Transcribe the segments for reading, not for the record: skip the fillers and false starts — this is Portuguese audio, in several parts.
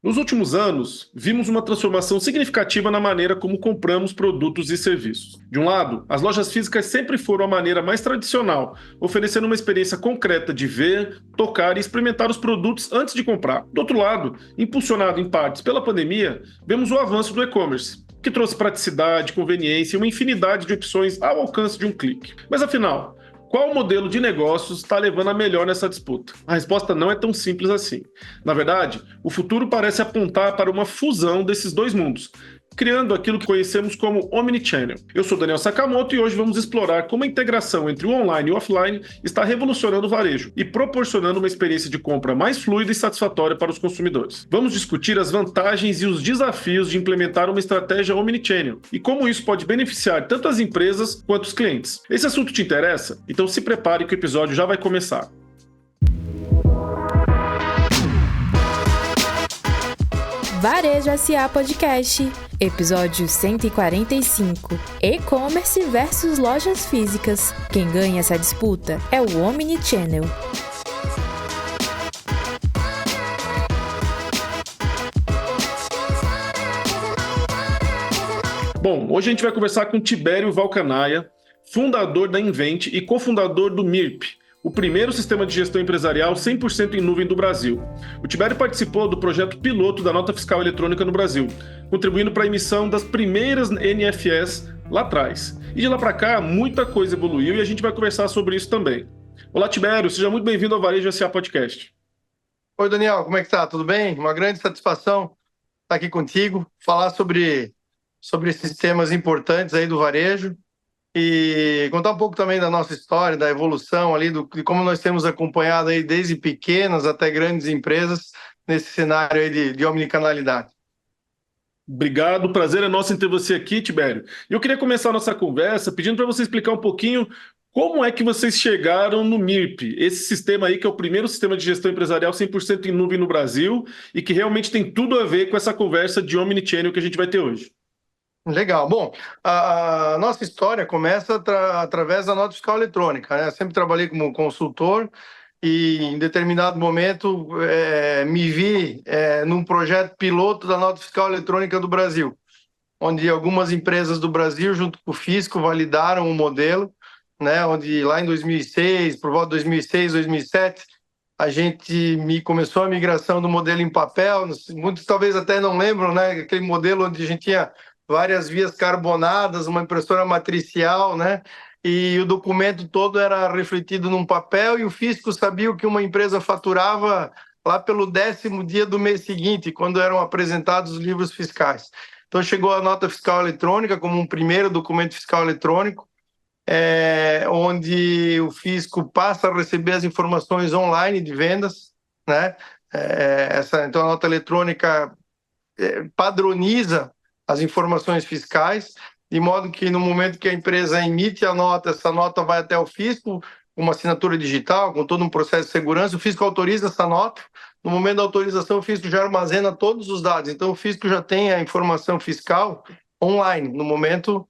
Nos últimos anos, vimos uma transformação significativa na maneira como compramos produtos e serviços. De um lado, as lojas físicas sempre foram a maneira mais tradicional, oferecendo uma experiência concreta de ver, tocar e experimentar os produtos antes de comprar. Do outro lado, impulsionado em partes pela pandemia, vemos o avanço do e-commerce, que trouxe praticidade, conveniência e uma infinidade de opções ao alcance de um clique. Mas afinal, qual modelo de negócios está levando a melhor nessa disputa? A resposta não é tão simples assim. Na verdade, o futuro parece apontar para uma fusão desses dois mundos, criando aquilo que conhecemos como Omnichannel. Eu sou Daniel Sakamoto e hoje vamos explorar como a integração entre o online e o offline está revolucionando o varejo e proporcionando uma experiência de compra mais fluida e satisfatória para os consumidores. Vamos discutir as vantagens e os desafios de implementar uma estratégia Omnichannel e como isso pode beneficiar tanto as empresas quanto os clientes. Esse assunto te interessa? Então se prepare que o episódio já vai começar. Varejo SA Podcast, episódio 145, e-commerce versus lojas físicas. Quem ganha essa disputa é o Omnichannel. Bom, hoje a gente vai conversar com Tibério Valcanaia, fundador da Invent e cofundador do MIRP, o primeiro sistema de gestão empresarial 100% em nuvem do Brasil. O Tibério participou do projeto piloto da nota fiscal eletrônica no Brasil, contribuindo para a emissão das primeiras NFS lá atrás. E de lá para cá, muita coisa evoluiu e a gente vai conversar sobre isso também. Olá, Tibério, seja muito bem-vindo ao Varejo SA Podcast. Oi, Daniel, como é que tá? Tudo bem? Uma grande satisfação estar aqui contigo, falar sobre esses temas importantes aí do varejo e contar um pouco também da nossa história, da evolução ali, de como nós temos acompanhado aí desde pequenas até grandes empresas nesse cenário aí de omnicanalidade. Obrigado, o prazer é nosso em ter você aqui, Tibério. E eu queria começar a nossa conversa pedindo para você explicar um pouquinho como é que vocês chegaram no MIRP, esse sistema aí que é o primeiro sistema de gestão empresarial 100% em nuvem no Brasil e que realmente tem tudo a ver com essa conversa de Omnichannel que a gente vai ter hoje. Legal. Bom, a nossa história começa através da nota fiscal eletrônica, né? Eu sempre trabalhei como consultor e em determinado momento me vi num projeto piloto da nota fiscal eletrônica do Brasil, onde algumas empresas do Brasil, junto com o Fisco, validaram o modelo, né? Onde lá em 2006, por volta de 2006, 2007, a gente começou a migração do modelo em papel. Muitos talvez até não lembram, né? Aquele modelo onde a gente tinha várias vias carbonadas, uma impressora matricial, né? E o documento todo era refletido num papel e o fisco sabia o que uma empresa faturava lá pelo 10º dia do mês seguinte, quando eram apresentados os livros fiscais. Então chegou a nota fiscal eletrônica como um primeiro documento fiscal eletrônico, onde o fisco passa a receber as informações online de vendas, né? Então a nota eletrônica padroniza as informações fiscais, de modo que no momento que a empresa emite a nota, essa nota vai até o fisco, com uma assinatura digital, com todo um processo de segurança, o fisco autoriza essa nota, no momento da autorização o fisco já armazena todos os dados, então o fisco já tem a informação fiscal online, no momento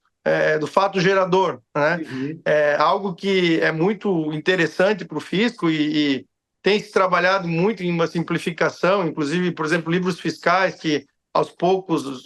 do fato gerador, né? Uhum. É algo que é muito interessante para o fisco e tem se trabalhado muito em uma simplificação, inclusive, por exemplo, livros fiscais que aos poucos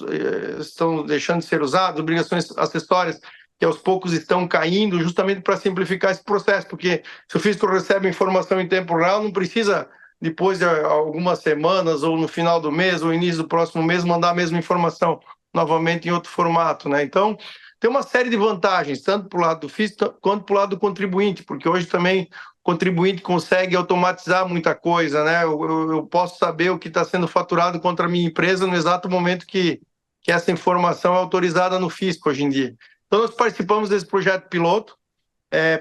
estão deixando de ser usados, obrigações acessórias que aos poucos estão caindo, justamente para simplificar esse processo, porque se o fisco recebe informação em tempo real, não precisa, depois de algumas semanas, ou no final do mês, ou início do próximo mês, mandar a mesma informação novamente em outro formato, né? Então, tem uma série de vantagens, tanto para o lado do fisco quanto para o lado do contribuinte, porque hoje também o contribuinte consegue automatizar muita coisa, né? Eu posso saber o que está sendo faturado contra a minha empresa no exato momento que essa informação é autorizada no fisco hoje em dia. Então, nós participamos desse projeto piloto,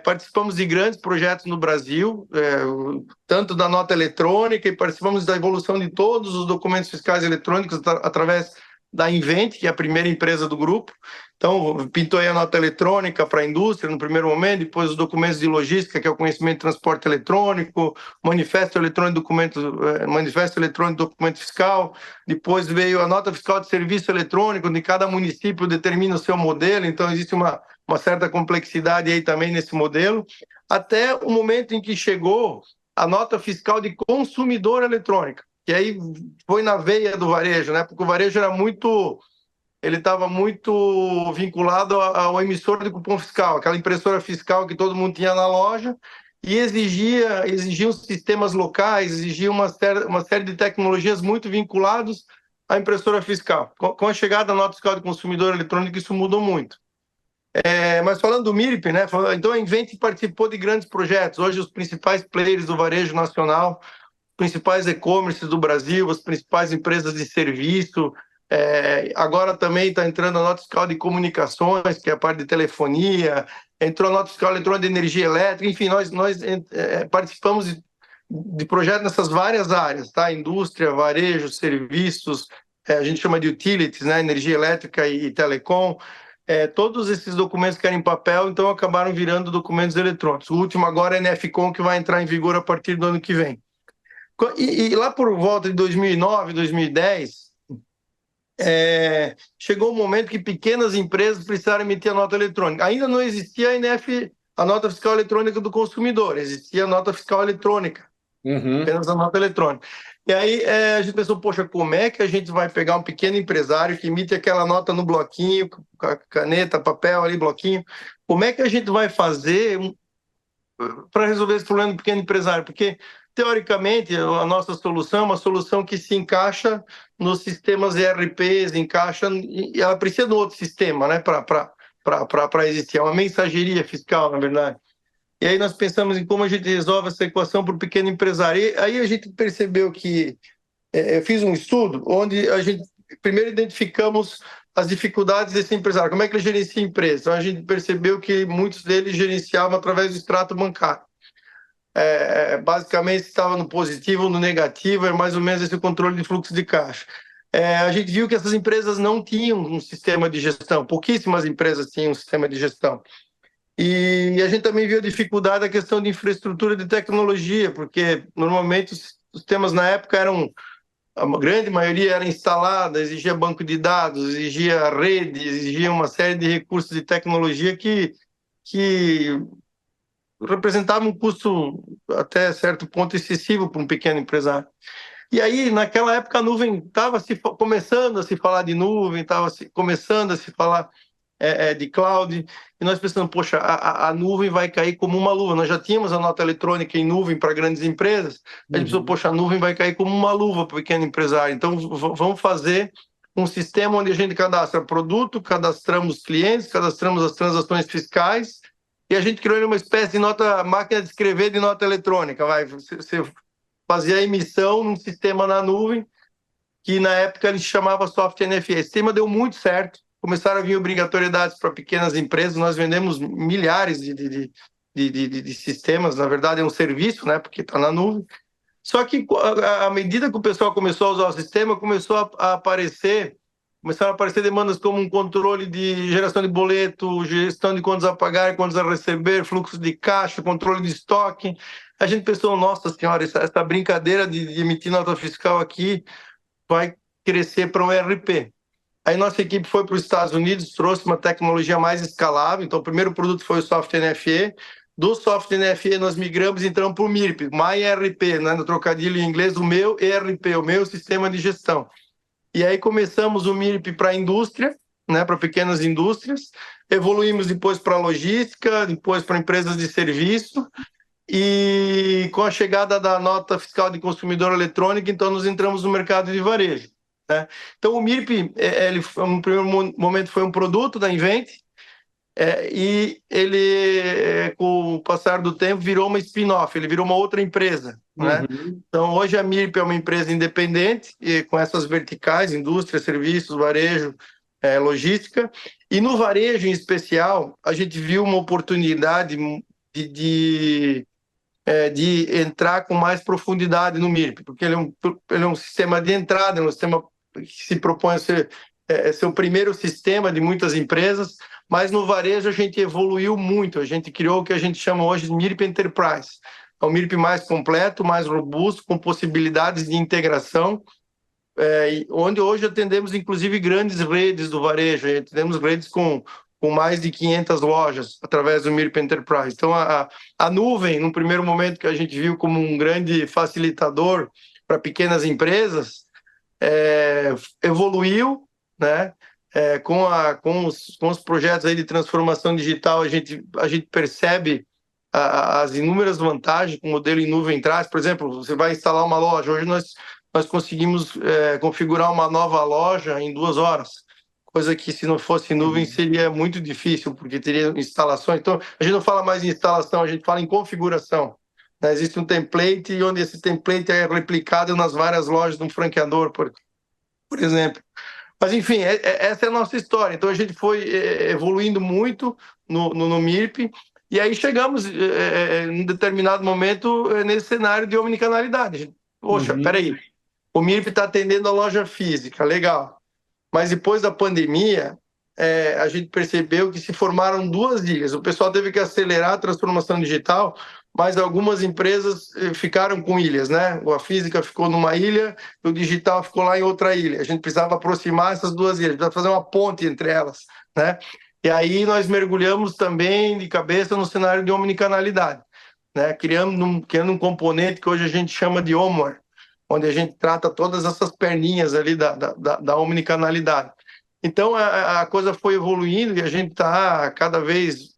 participamos de grandes projetos no Brasil, tanto da nota eletrônica, e participamos da evolução de todos os documentos fiscais eletrônicos através da Invent, que é a primeira empresa do grupo. Então, pintou aí a nota eletrônica para a indústria no primeiro momento, depois os documentos de logística, que é o conhecimento de transporte eletrônico, manifesto eletrônico documento fiscal, depois veio a nota fiscal de serviço eletrônico, onde cada município determina o seu modelo, então existe uma certa complexidade aí também nesse modelo, até o momento em que chegou a nota fiscal de consumidor eletrônica. que aí foi na veia do varejo, né? Porque o varejo ele estava muito vinculado ao emissor de cupom fiscal, aquela impressora fiscal que todo mundo tinha na loja, e exigia os sistemas locais, exigia uma série de tecnologias muito vinculadas à impressora fiscal. Com a chegada da nota fiscal de consumidor eletrônico, isso mudou muito. Mas falando do MIRP, né? Então a Invent participou de grandes projetos. Hoje os principais players do varejo nacional, os principais e-commerces do Brasil, as principais empresas de serviço. Agora também está entrando a nota fiscal de comunicações, que é a parte de telefonia, entrou a nota fiscal eletrônica de energia elétrica, enfim, nós participamos de projetos nessas várias áreas, tá? Indústria, varejo, serviços, a gente chama de utilities, né? Energia elétrica e telecom. Todos esses documentos que eram em papel, então acabaram virando documentos eletrônicos. O último agora é a NFCom, que vai entrar em vigor a partir do ano que vem. E lá por volta de 2009, 2010, chegou um momento que pequenas empresas precisaram emitir a nota eletrônica. Ainda não existia a nota fiscal eletrônica do consumidor, existia a nota fiscal eletrônica, apenas a nota eletrônica. E aí a gente pensou, poxa, como é que a gente vai pegar um pequeno empresário que emite aquela nota no bloquinho, caneta, papel ali, bloquinho, como é que a gente vai fazer para resolver esse problema do pequeno empresário? Porque, teoricamente, a nossa solução é uma solução que se encaixa nos sistemas ERPs, e ela precisa de um outro sistema, né, para existir. É uma mensageria fiscal, na verdade. E aí nós pensamos em como a gente resolve essa equação para o pequeno empresário. E aí a gente percebeu que... eu fiz um estudo onde a gente primeiro identificamos as dificuldades desse empresário, como é que ele gerencia a empresa. Então a gente percebeu que muitos deles gerenciavam através do extrato bancário. Basicamente estava no positivo ou no negativo, é mais ou menos esse controle de fluxo de caixa. A gente viu que essas empresas não tinham um sistema de gestão, pouquíssimas empresas tinham um sistema de gestão. E a gente também viu a dificuldade da questão de infraestrutura de tecnologia, porque normalmente os sistemas na época a grande maioria era instalada, exigia banco de dados, exigia rede, exigia uma série de recursos de tecnologia que representava um custo até certo ponto excessivo para um pequeno empresário. E aí, naquela época, a nuvem estava começando a se falar de nuvem, estava começando a se falar de cloud, e nós pensamos, poxa, a nuvem vai cair como uma luva. Nós já tínhamos a nota eletrônica em nuvem para grandes empresas, a gente pensou, poxa, a nuvem vai cair como uma luva para o pequeno empresário. Então, vamos fazer um sistema onde a gente cadastra produto, cadastramos clientes, cadastramos as transações fiscais, e a gente criou uma espécie de máquina de escrever de nota eletrônica. Você fazia a emissão num sistema na nuvem, que na época ele se chamava Soft NFA. Esse sistema deu muito certo. Começaram a vir obrigatoriedades para pequenas empresas, nós vendemos milhares de sistemas, na verdade é um serviço, né, porque está na nuvem. Só que à medida que o pessoal começou a usar o sistema, começaram a aparecer demandas como um controle de geração de boleto, gestão de contas a pagar, contas a receber, fluxo de caixa, controle de estoque. A gente pensou, nossa senhora, essa brincadeira de emitir nota fiscal aqui vai crescer para um ERP. Aí nossa equipe foi para os Estados Unidos, trouxe uma tecnologia mais escalável. Então o primeiro produto foi o Soft NFA. Do Soft NFA nós migramos então para o MIRP, MyERP, né, no trocadilho em inglês, o meu ERP, o meu sistema de gestão. E aí começamos o MIRP para a indústria, né, para pequenas indústrias, evoluímos depois para a logística, depois para empresas de serviço, e com a chegada da nota fiscal de consumidor eletrônica, então nós entramos no mercado de varejo. Né? Então o MIRP, no primeiro momento foi um produto da Invent, e ele, com o passar do tempo, virou uma spin-off, ele virou uma outra empresa. Né? Então hoje a MIRP é uma empresa independente, e com essas verticais, indústria, serviços, varejo, logística, e no varejo em especial, a gente viu uma oportunidade de entrar com mais profundidade no MIRP, porque ele é um sistema de entrada, é um sistema que se propõe a ser o primeiro sistema de muitas empresas, mas no varejo a gente evoluiu muito, a gente criou o que a gente chama hoje de MIRP Enterprise. É um MIRP mais completo, mais robusto, com possibilidades de integração, onde hoje atendemos inclusive grandes redes do varejo, atendemos redes com mais de 500 lojas através do MIRP Enterprise. Então a nuvem, no primeiro momento que a gente viu como um grande facilitador para pequenas empresas, evoluiu, né? Com os projetos aí de transformação digital, a gente percebe as inúmeras vantagens que o modelo em nuvem traz. Por exemplo, você vai instalar uma loja. Hoje nós conseguimos configurar uma nova loja em 2 horas, coisa que, se não fosse em nuvem, seria muito difícil, porque teria instalações. Então, a gente não fala mais em instalação, a gente fala em configuração. Existe um template, onde esse template é replicado nas várias lojas de um franqueador, por exemplo. Mas, enfim, essa é a nossa história. Então, a gente foi evoluindo muito no MIRP, e aí chegamos, em determinado momento, nesse cenário de omnicanalidade. Poxa, peraí, o MIRP está atendendo a loja física, legal. Mas depois da pandemia, a gente percebeu que se formaram 2 ilhas. O pessoal teve que acelerar a transformação digital, mas algumas empresas ficaram com ilhas, né? A física ficou numa ilha, o digital ficou lá em outra ilha. A gente precisava aproximar essas 2 ilhas, precisava fazer uma ponte entre elas, né? E aí nós mergulhamos também de cabeça no cenário de omnicanalidade, né? Criando um componente que hoje a gente chama de Omware, onde a gente trata todas essas perninhas ali da omnicanalidade. Então, a coisa foi evoluindo e a gente está cada vez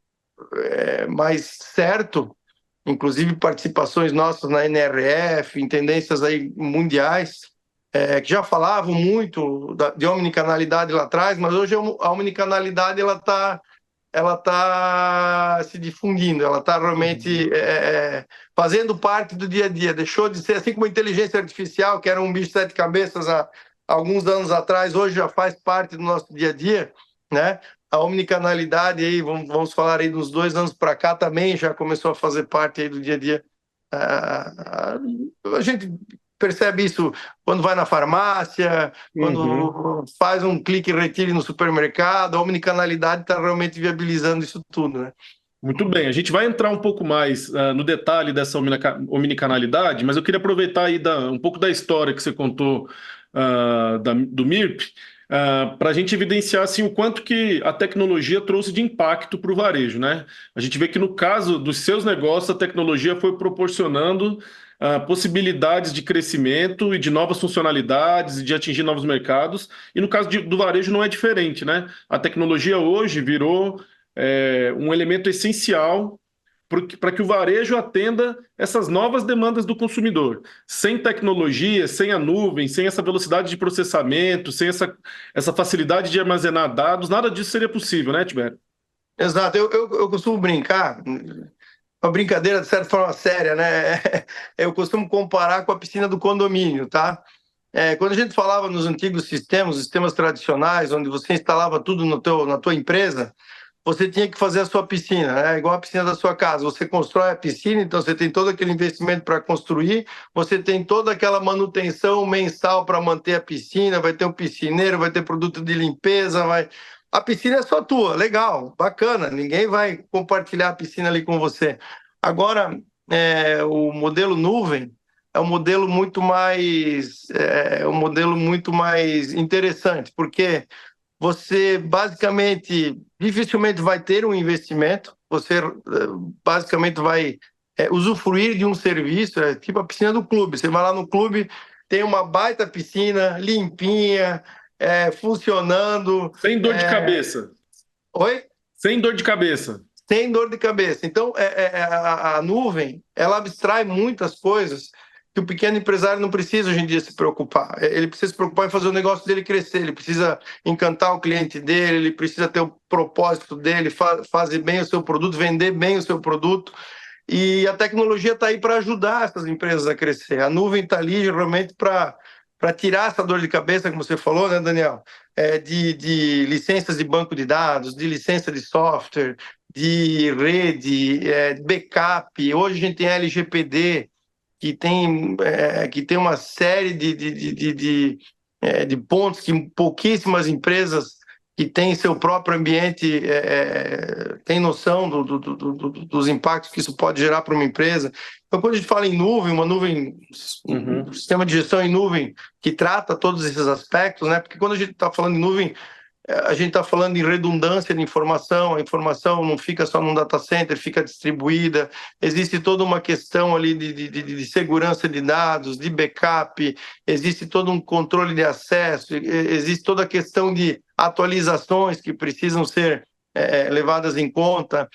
mais certo, inclusive participações nossas na NRF, em tendências aí mundiais, que já falavam muito de omnicanalidade lá atrás, mas hoje a omnicanalidade ela tá se difundindo, ela está realmente fazendo parte do dia a dia, deixou de ser, assim como a inteligência artificial, que era um bicho de 7 cabeças há alguns anos atrás, hoje já faz parte do nosso dia a dia, né? A omnicanalidade, aí, vamos falar aí dos 2 anos para cá, também já começou a fazer parte aí do dia a dia. A gente percebe isso quando vai na farmácia, quando faz um clique e retire no supermercado. A omnicanalidade está realmente viabilizando isso tudo, né? Muito bem, a gente vai entrar um pouco mais no detalhe dessa omnicanalidade, mas eu queria aproveitar aí um pouco da história que você contou do MIRP, para a gente evidenciar assim, o quanto que a tecnologia trouxe de impacto para o varejo, né? A gente vê que no caso dos seus negócios, a tecnologia foi proporcionando possibilidades de crescimento e de novas funcionalidades e de atingir novos mercados, e no caso do varejo não é diferente, né? A tecnologia hoje virou um elemento essencial para que o varejo atenda essas novas demandas do consumidor. Sem tecnologia, sem a nuvem, sem essa velocidade de processamento, sem essa facilidade de armazenar dados, nada disso seria possível, né, Tibério? Exato. Eu costumo brincar, uma brincadeira de certa forma séria, né? Eu costumo comparar com a piscina do condomínio, tá? Quando a gente falava nos antigos sistemas tradicionais, onde você instalava tudo na tua empresa, você tinha que fazer a sua piscina, né? Igual a piscina da sua casa. Você constrói a piscina, então você tem todo aquele investimento para construir, você tem toda aquela manutenção mensal para manter a piscina, vai ter um piscineiro, vai ter produto de limpeza, a piscina é só tua, legal, bacana, ninguém vai compartilhar a piscina ali com você. Agora, o modelo nuvem é um modelo muito mais interessante, porque você basicamente dificilmente vai ter um investimento, você basicamente vai usufruir de um serviço, tipo a piscina do clube. Você vai lá no clube, tem uma baita piscina, limpinha, funcionando. Sem dor de cabeça. Oi? Sem dor de cabeça. Sem dor de cabeça. Então, a nuvem, ela abstrai muitas coisas que o pequeno empresário não precisa hoje em dia se preocupar. Ele precisa se preocupar em fazer o negócio dele crescer, ele precisa encantar o cliente dele, ele precisa ter o propósito dele, fazer bem o seu produto, vender bem o seu produto. E a tecnologia está aí para ajudar essas empresas a crescer. A nuvem está ali realmente para tirar essa dor de cabeça, como você falou, né, Daniel? De licenças de banco de dados, de licença de software, de rede, de backup. Hoje a gente tem LGPD, que tem uma série de pontos que pouquíssimas empresas que têm seu próprio ambiente têm noção dos impactos que isso pode gerar para uma empresa. Então, quando a gente fala em nuvem, um sistema de gestão em nuvem que trata todos esses aspectos, né? Porque quando a gente está falando em nuvem, a gente está falando em redundância de informação, a informação não fica só num data center, fica distribuída, existe toda uma questão ali de segurança de dados, de backup, existe todo um controle de acesso, existe toda a questão de atualizações que precisam ser levadas em conta.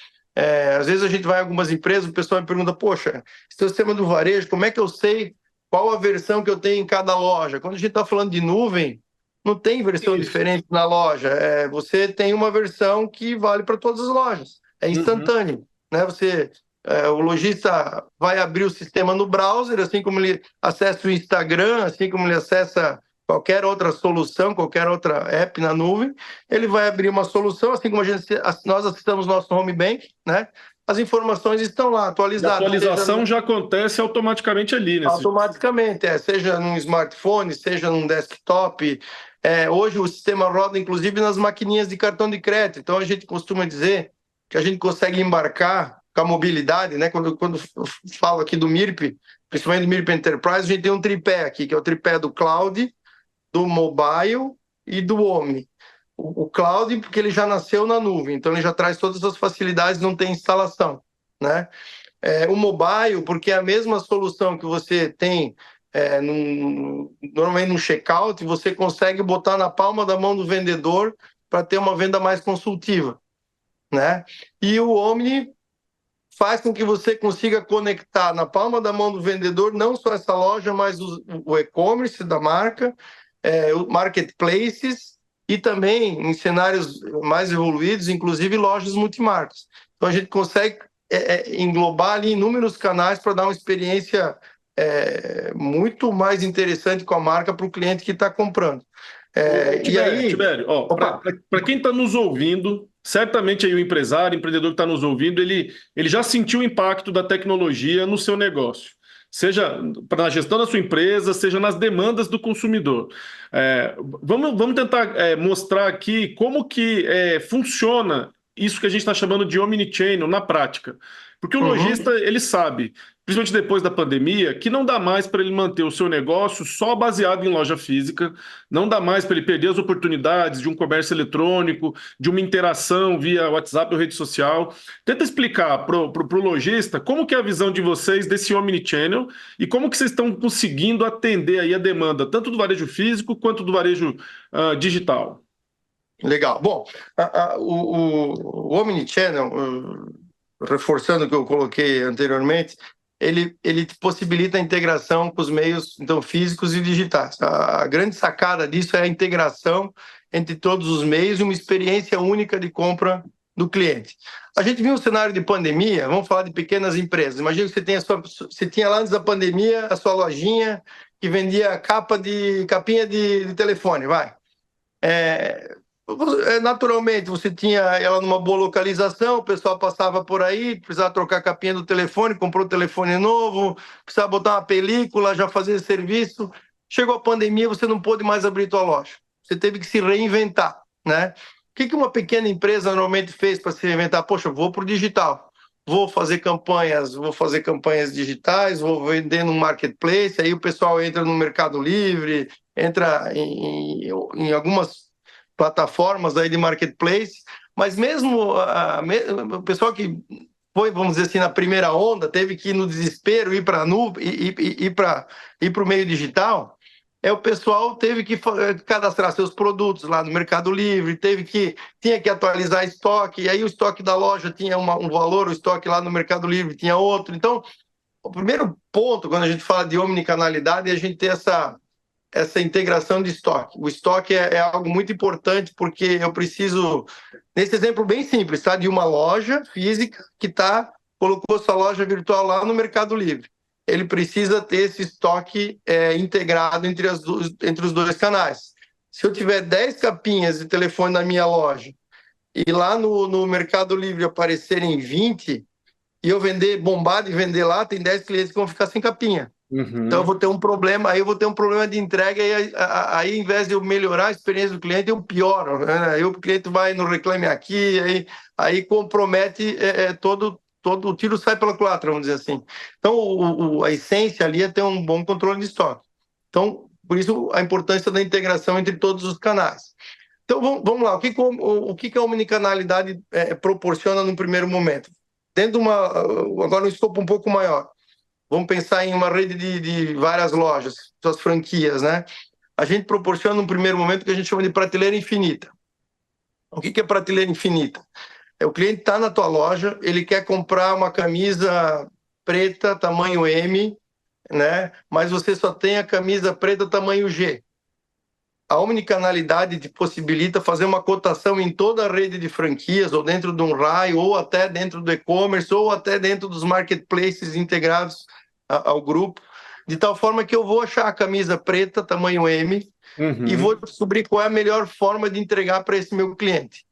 Às vezes a gente vai em algumas empresas, o pessoal me pergunta, poxa, esse é o sistema do varejo, como é que eu sei qual a versão que eu tenho em cada loja? Quando a gente está falando de nuvem, não tem versão diferente na loja. Você tem uma versão que vale para todas as lojas. É instantâneo. Né? O lojista vai abrir o sistema no browser, assim como ele acessa o Instagram, assim como ele acessa qualquer outra solução, qualquer outra app na nuvem, ele vai abrir uma solução, assim como nós acessamos nosso home bank, né? As informações estão lá, atualizadas. A atualização já acontece automaticamente ali, né? Automaticamente, seja num smartphone, seja num desktop. Hoje o sistema roda, inclusive, nas maquininhas de cartão de crédito. Então, a gente costuma dizer que a gente consegue embarcar com a mobilidade, né? Quando eu falo aqui do MIRP, principalmente do MIRP Enterprise, a gente tem um tripé aqui, que é o tripé do cloud, do mobile e do Omni. O cloud, porque ele já nasceu na nuvem, então ele já traz todas as facilidades, não tem instalação, né? O mobile, porque é a mesma solução que você tem normalmente no checkout, você consegue botar na palma da mão do vendedor para ter uma venda mais consultiva, né? E o Omni faz com que você consiga conectar na palma da mão do vendedor não só essa loja, mas o e-commerce da marca, o marketplaces e também em cenários mais evoluídos, inclusive lojas multimarcas. Então a gente consegue englobar ali inúmeros canais para dar uma experiência muito mais interessante com a marca para o cliente que está comprando. Tibério, para quem está nos ouvindo, certamente aí o empreendedor que está nos ouvindo, ele já sentiu o impacto da tecnologia no seu negócio, seja na gestão da sua empresa, seja nas demandas do consumidor. Vamos tentar mostrar aqui como que funciona isso que a gente está chamando de omnichannel na prática. Porque o lojista, ele sabe, principalmente depois da pandemia, que não dá mais para ele manter o seu negócio só baseado em loja física, não dá mais para ele perder as oportunidades de um comércio eletrônico, de uma interação via WhatsApp ou rede social. Tenta explicar para o lojista como que é a visão de vocês desse omnichannel e como que vocês estão conseguindo atender aí a demanda, tanto do varejo físico quanto do varejo digital. Legal. Bom, o omnichannel, reforçando o que eu coloquei anteriormente, ele possibilita a integração com os meios então, físicos e digitais. A grande sacada disso é a integração entre todos os meios e uma experiência única de compra do cliente. A gente viu um cenário de pandemia, vamos falar de pequenas empresas. Imagina que você tinha lá antes da pandemia a sua lojinha que vendia capinha de telefone, vai. Naturalmente, você tinha ela numa boa localização, o pessoal passava por aí, precisava trocar a capinha do telefone, comprou um telefone novo, precisava botar uma película, já fazer serviço. Chegou a pandemia, você não pôde mais abrir sua loja. Você teve que se reinventar, né? O que uma pequena empresa normalmente fez para se reinventar? Poxa, vou para o digital. Vou fazer campanhas digitais, vou vender no marketplace, aí o pessoal entra no Mercado Livre, entra em algumas plataformas aí de marketplace, mas mesmo o pessoal que foi, vamos dizer assim, na primeira onda, teve que ir no desespero ir para a nuvem, ir para o meio digital, o pessoal teve que cadastrar seus produtos lá no Mercado Livre, tinha que atualizar estoque, e aí o estoque da loja tinha um valor, o estoque lá no Mercado Livre tinha outro. Então, o primeiro ponto, quando a gente fala de omnicanalidade, é a gente ter essa integração de estoque. O estoque é algo muito importante porque eu preciso, nesse exemplo bem simples, tá? De uma loja física que colocou sua loja virtual lá no Mercado Livre. Ele precisa ter esse estoque integrado entre os dois canais. Se eu tiver 10 capinhas de telefone na minha loja e lá no Mercado Livre aparecerem 20 e eu bombar de vender lá, tem 10 clientes que vão ficar sem capinha. Então eu vou ter um problema, de entrega, e aí em vez de eu melhorar a experiência do cliente, eu pioro, né? Aí o cliente vai no Reclame Aqui, aí compromete todo o tiro sai pela culatra, vamos dizer assim. Então a essência ali é ter um bom controle de estoque. Então, por isso a importância da integração entre todos os canais. Então, vamos lá. O que a omnicanalidade proporciona no primeiro momento? Agora, um escopo um pouco maior. Vamos pensar em uma rede de várias lojas, suas franquias, né? A gente proporciona, no primeiro momento, o que a gente chama de prateleira infinita. O que é prateleira infinita? O cliente está na tua loja, ele quer comprar uma camisa preta, tamanho M, né? Mas você só tem a camisa preta, tamanho G. A omnicanalidade te possibilita fazer uma cotação em toda a rede de franquias, ou dentro de um raio, ou até dentro do e-commerce, ou até dentro dos marketplaces integrados ao grupo, de tal forma que eu vou achar a camisa preta, tamanho M, e vou descobrir qual é a melhor forma de entregar para esse meu cliente.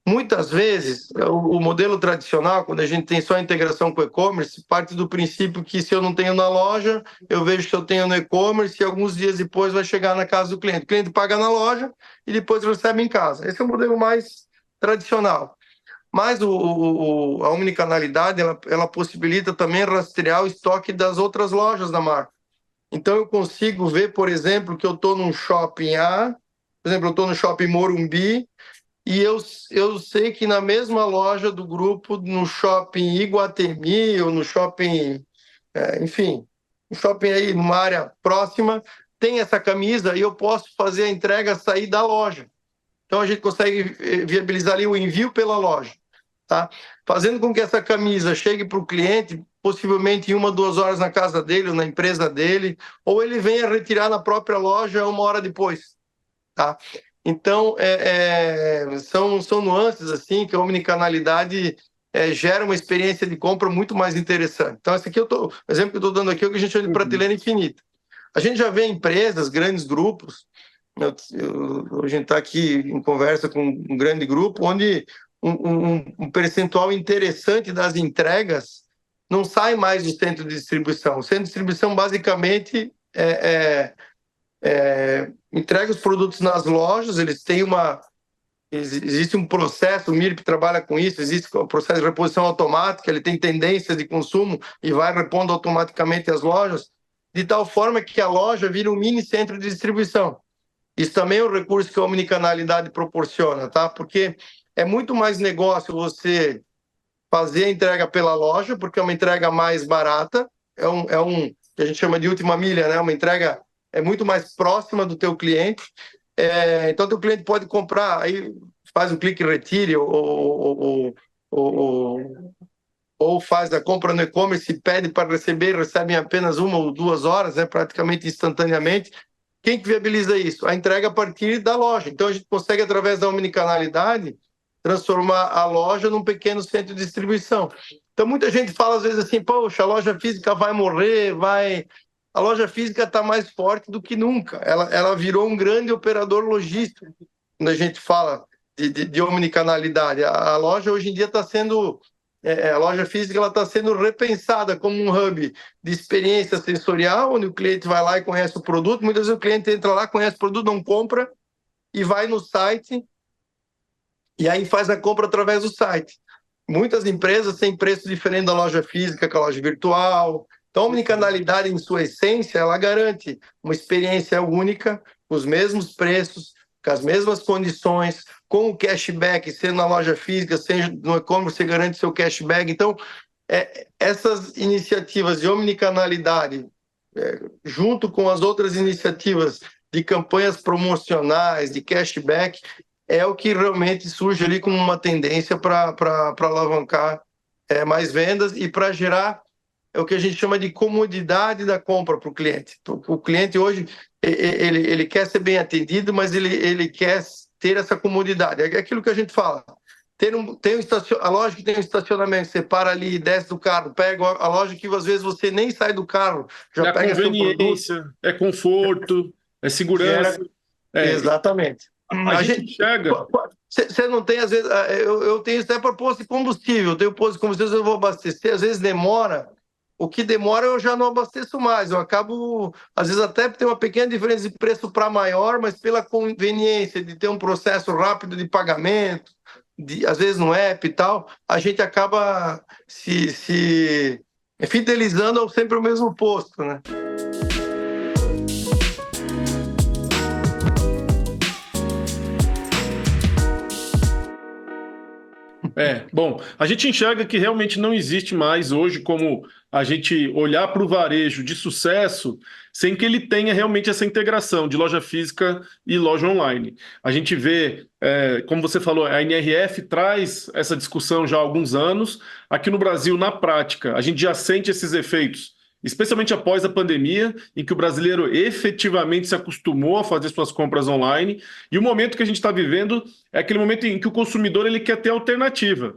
Muitas vezes, o modelo tradicional, quando a gente tem só a integração com o e-commerce, parte do princípio que se eu não tenho na loja, eu vejo que eu tenho no e-commerce e alguns dias depois vai chegar na casa do cliente. O cliente paga na loja e depois recebe em casa. Esse é o modelo mais tradicional. Mas a omnicanalidade, ela possibilita também rastrear o estoque das outras lojas da marca. Então, eu consigo ver, por exemplo, que eu estou num shopping A, por exemplo, eu estou no shopping Morumbi, e eu sei que na mesma loja do grupo, no shopping Iguatemi ou no shopping, enfim, um shopping aí numa área próxima, tem essa camisa e eu posso fazer a entrega sair da loja. Então a gente consegue viabilizar ali o envio pela loja, tá? Fazendo com que essa camisa chegue para o cliente, possivelmente em 1 ou 2 horas na casa dele ou na empresa dele, ou ele venha retirar na própria loja 1 hora depois, tá? Então, são nuances assim que a omnicanalidade gera uma experiência de compra muito mais interessante. Então, esse aqui o exemplo que eu estou dando aqui é o que a gente chama de prateleira infinita. A gente já vê empresas, grandes grupos, a gente está aqui em conversa com um grande grupo, onde um percentual interessante das entregas não sai mais do centro de distribuição. O centro de distribuição, basicamente, entrega os produtos nas lojas, existe um processo, o MIRP trabalha com isso, existe um processo de reposição automática, ele tem tendências de consumo e vai repondo automaticamente as lojas, de tal forma que a loja vira um mini centro de distribuição. Isso também é um recurso que a omnicanalidade proporciona, tá? Porque é muito mais negócio você fazer a entrega pela loja, porque é uma entrega mais barata, que a gente chama de última milha, né? Uma entrega muito mais próxima do teu cliente. Então, teu cliente pode comprar, aí faz um clique e retire, ou faz a compra no e-commerce e pede para receber, recebe em apenas 1 ou 2 horas, né? Praticamente instantaneamente. Quem que viabiliza isso? A entrega a partir da loja. Então, a gente consegue, através da omnicanalidade, transformar a loja num pequeno centro de distribuição. Então, muita gente fala, às vezes, assim, poxa, a loja física vai morrer, A loja física está mais forte do que nunca. Ela virou um grande operador logístico, quando a gente fala de omnicanalidade. A loja, hoje em dia, está sendo... a loja física está sendo repensada como um hub de experiência sensorial, onde o cliente vai lá e conhece o produto. Muitas vezes o cliente entra lá, conhece o produto, não compra, e vai no site, e aí faz a compra através do site. Muitas empresas têm preço diferente da loja física, com a loja virtual. Então, a omnicanalidade, em sua essência, ela garante uma experiência única, com os mesmos preços, com as mesmas condições, com o cashback, sendo na loja física, seja no e-commerce, você garante seu cashback. Então, essas iniciativas de omnicanalidade, junto com as outras iniciativas de campanhas promocionais, de cashback, é o que realmente surge ali como uma tendência para alavancar mais vendas e para gerar o que a gente chama de comodidade da compra para o cliente. O cliente hoje, ele quer ser bem atendido, mas ele quer ter essa comodidade. É aquilo que a gente fala. A loja que tem um estacionamento, você para ali, desce do carro, pega a loja que às vezes você nem sai do carro, já pega seu produto. É conveniência, é conforto, é segurança. Exatamente. A gente chega... Você não tem, às vezes... Eu tenho isso até para posto de combustível. Eu tenho posto de combustível, eu vou abastecer. Às vezes demora. O que demora eu já não abasteço mais. Eu acabo... Às vezes até tem uma pequena diferença de preço para maior, mas pela conveniência de ter um processo rápido de pagamento, às vezes no app e tal, a gente acaba se fidelizando ao sempre o mesmo posto, né? . Bom, a gente enxerga que realmente não existe mais hoje como a gente olhar para o varejo de sucesso sem que ele tenha realmente essa integração de loja física e loja online. A gente vê, como você falou, a NRF traz essa discussão já há alguns anos. Aqui no Brasil, na prática, a gente já sente esses efeitos, especialmente após a pandemia, em que o brasileiro efetivamente se acostumou a fazer suas compras online. E o momento que a gente está vivendo é aquele momento em que o consumidor ele quer ter alternativa.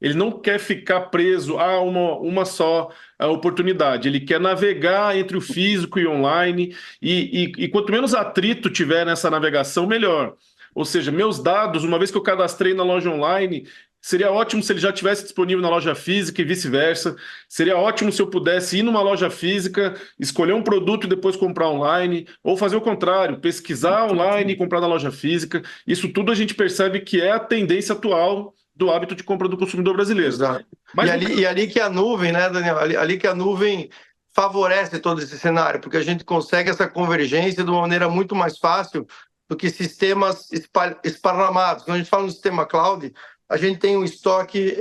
Ele não quer ficar preso a uma só oportunidade. Ele quer navegar entre o físico e online. E quanto menos atrito tiver nessa navegação, melhor. Ou seja, meus dados, uma vez que eu cadastrei na loja online, seria ótimo se ele já tivesse disponível na loja física e vice-versa. Seria ótimo se eu pudesse ir numa loja física, escolher um produto e depois comprar online, ou fazer o contrário, pesquisar online e comprar na loja física. Isso tudo a gente percebe que é a tendência atual do hábito de compra do consumidor brasileiro. Exato. Mas e ali que a nuvem, né, Daniel? Ali que a nuvem favorece todo esse cenário, porque a gente consegue essa convergência de uma maneira muito mais fácil do que sistemas esparramados. Quando a gente fala no sistema cloud, a gente tem o estoque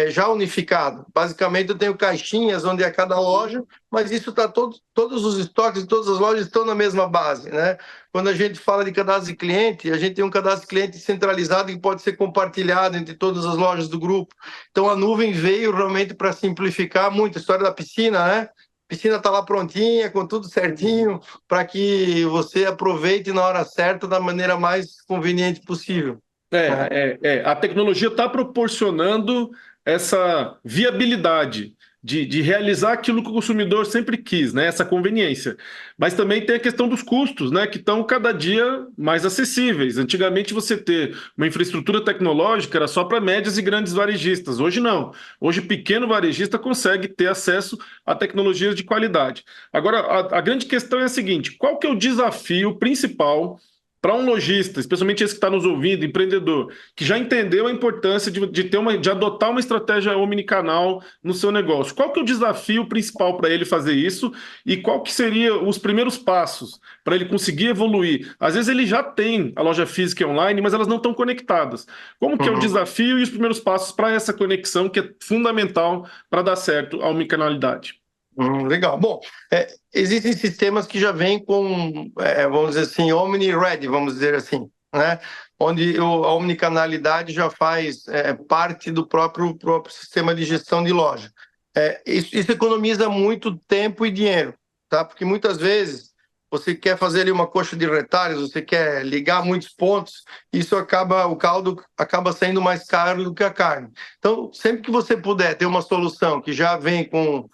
já unificado. Basicamente, eu tenho caixinhas onde é cada loja, mas isso está todos os estoques de todas as lojas estão na mesma base, né? Quando a gente fala de cadastro de cliente, a gente tem um cadastro de cliente centralizado que pode ser compartilhado entre todas as lojas do grupo. Então, a nuvem veio realmente para simplificar muito. A história da piscina, né? A piscina está lá prontinha, com tudo certinho, para que você aproveite na hora certa da maneira mais conveniente possível. A tecnologia está proporcionando essa viabilidade de realizar aquilo que o consumidor sempre quis, né? Essa conveniência. Mas também tem a questão dos custos, né? Que estão cada dia mais acessíveis. Antigamente, você ter uma infraestrutura tecnológica era só para médias e grandes varejistas. Hoje não. Hoje, pequeno varejista consegue ter acesso a tecnologias de qualidade. Agora, a grande questão é a seguinte: qual que é o desafio principal para um lojista, especialmente esse que está nos ouvindo, empreendedor, que já entendeu a importância de adotar uma estratégia omnicanal no seu negócio? Qual que é o desafio principal para ele fazer isso e qual que seriam os primeiros passos para ele conseguir evoluir? Às vezes ele já tem a loja física e online, mas elas não estão conectadas. Como que é o desafio e os primeiros passos para essa conexão que é fundamental para dar certo a omnicanalidade? Legal. Bom, existem sistemas que já vêm com, vamos dizer assim, omni-ready, vamos dizer assim, né? Onde a omnicanalidade já faz parte do próprio sistema de gestão de loja. Isso economiza muito tempo e dinheiro, tá? Porque muitas vezes você quer fazer ali uma coxa de retalhos, você quer ligar muitos pontos, o caldo acaba saindo mais caro do que a carne. Então, sempre que você puder ter uma solução que já vem com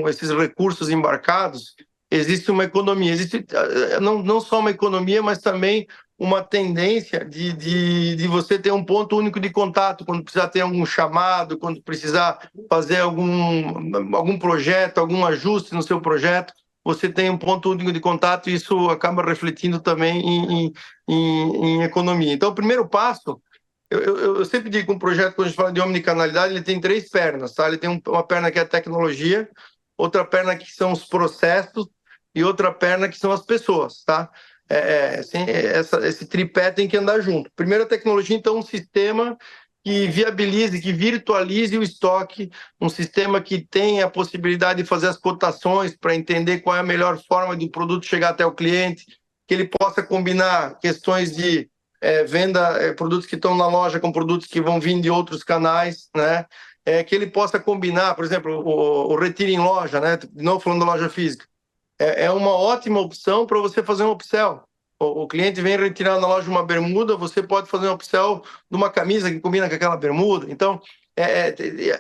esses recursos embarcados, existe uma economia. Existe não só uma economia, mas também uma tendência de você ter um ponto único de contato, quando precisar ter algum chamado, quando precisar fazer algum projeto, algum ajuste no seu projeto, você tem um ponto único de contato e isso acaba refletindo também em economia. Então, o primeiro passo... Eu sempre digo que um projeto, quando a gente fala de omnicanalidade, ele tem 3 pernas, tá? Ele tem uma perna que é a tecnologia, outra perna que são os processos e outra perna que são as pessoas, tá? Esse tripé tem que andar junto. Primeiro, a tecnologia, então, um sistema que viabilize, que virtualize o estoque, um sistema que tenha a possibilidade de fazer as cotações para entender qual é a melhor forma do produto chegar até o cliente, que ele possa combinar questões de venda, produtos que estão na loja com produtos que vão vir de outros canais, né? Que ele possa combinar, por exemplo, o retiro em loja, né? De novo falando da loja física. É uma ótima opção para você fazer um upsell. O cliente vem retirar na loja uma bermuda, você pode fazer um upsell de uma camisa que combina com aquela bermuda. Então,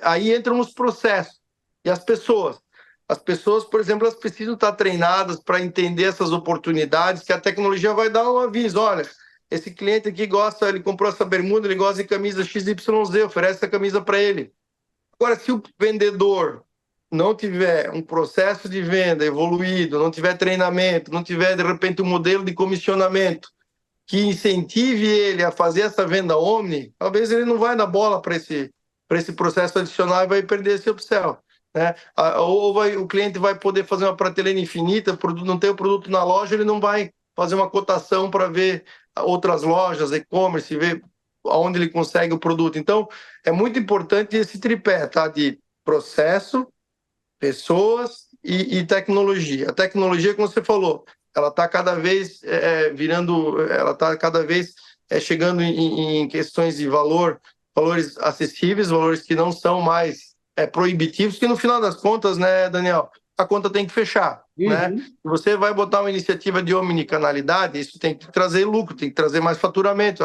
aí entram os processos. E as pessoas. As pessoas, por exemplo, elas precisam estar treinadas para entender essas oportunidades que a tecnologia vai dar um aviso. Olha, esse cliente aqui gosta, ele comprou essa bermuda, ele gosta de camisa XYZ, oferece essa camisa para ele. Agora, se o vendedor não tiver um processo de venda evoluído, não tiver treinamento, não tiver, de repente, um modelo de comissionamento que incentive ele a fazer essa venda omni, talvez ele não vai dar bola para esse processo adicional e vai perder esse upsell, né? Ou o cliente vai poder fazer uma prateleira infinita, não ter o produto na loja, ele não vai fazer uma cotação para ver outras lojas, e-commerce, ver onde ele consegue o produto. Então, é muito importante esse tripé, tá? De processo, pessoas e tecnologia. A tecnologia, como você falou, ela está cada vez ela está cada vez chegando em questões de valores acessíveis, valores que não são mais proibitivos, que no final das contas, né, Daniel, a conta tem que fechar, né? Você vai botar uma iniciativa de omnicanalidade, isso tem que trazer lucro, tem que trazer mais faturamento.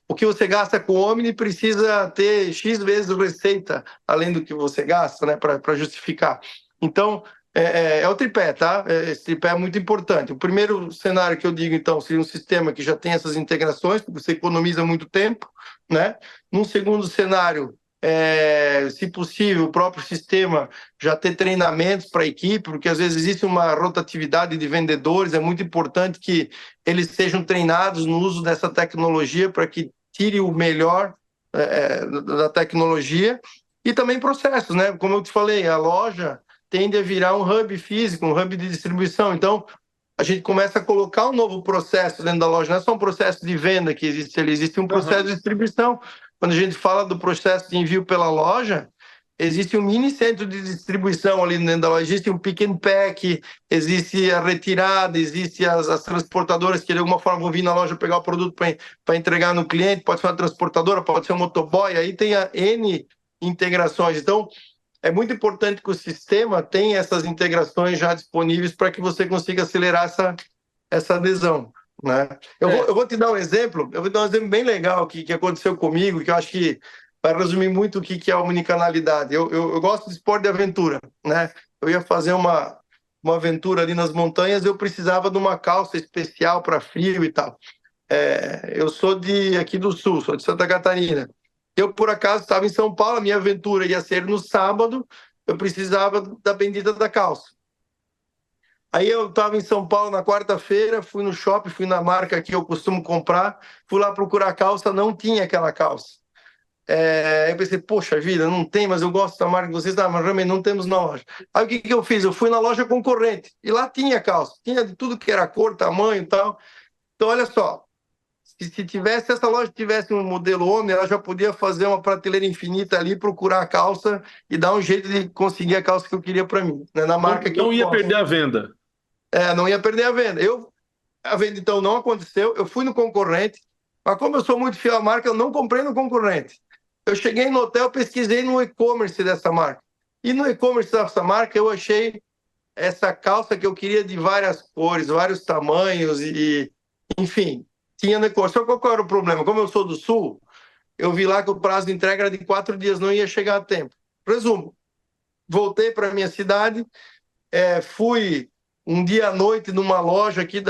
O que você gasta com Omni precisa ter X vezes receita, além do que você gasta, né, para justificar. Então, é o tripé, tá? Esse tripé é muito importante. O primeiro cenário que eu digo, então, seria um sistema que já tem essas integrações, porque você economiza muito tempo, né? Num segundo cenário, se possível, o próprio sistema já ter treinamentos para a equipe, porque às vezes existe uma rotatividade de vendedores, é muito importante que eles sejam treinados no uso dessa tecnologia para que tire o melhor da tecnologia, e também processos, né? Como eu te falei, a loja tende a virar um hub físico, um hub de distribuição. Então, a gente começa a colocar um novo processo dentro da loja. Não é só um processo de venda que existe ali, existe um processo de distribuição. Quando a gente fala do processo de envio pela loja, existe um mini centro de distribuição ali dentro da loja. Existe um pick and pack, existe a retirada, existe as transportadoras que de alguma forma vão vir na loja pegar o produto para entregar no cliente. Pode ser uma transportadora, pode ser um motoboy. Aí tem a N integrações. Então, é muito importante que o sistema tenha essas integrações já disponíveis para que você consiga acelerar essa adesão, né? Eu vou te dar um exemplo, bem legal que aconteceu comigo, que eu acho que vai resumir muito o que é a omnicanalidade. Eu gosto de esporte de aventura, né? Eu ia fazer uma aventura ali nas montanhas, eu precisava de uma calça especial para frio e tal. Eu sou aqui do Sul, sou de Santa Catarina. Eu, por acaso, estava em São Paulo, a minha aventura ia ser no sábado, eu precisava da bendita da calça. Aí eu estava em São Paulo na quarta-feira, fui no shopping, fui na marca que eu costumo comprar, fui lá procurar a calça, não tinha aquela calça. Eu pensei, poxa vida, não tem, mas eu gosto da marca de vocês, mas realmente não temos na loja. Aí o que eu fiz? Eu fui na loja concorrente, e lá tinha calça, tinha de tudo que era cor, tamanho e tal. Então, olha só, se essa loja tivesse um modelo Omni, ela já podia fazer uma prateleira infinita ali, procurar a calça e dar um jeito de conseguir a calça que eu queria para mim, né? Na marca que eu não ia posso. perder a venda. Não ia perder a venda. A venda, então, não aconteceu. Eu fui no concorrente, mas como eu sou muito fiel à marca, eu não comprei no concorrente. Eu cheguei no hotel, pesquisei no e-commerce dessa marca. E no e-commerce dessa marca, eu achei essa calça que eu queria de várias cores, vários tamanhos enfim, tinha no e-commerce. Só qual era o problema? Como eu sou do Sul, eu vi lá que o prazo de entrega era de 4 dias, não ia chegar a tempo. Resumo, voltei para a minha cidade, fui um dia à noite numa loja aqui,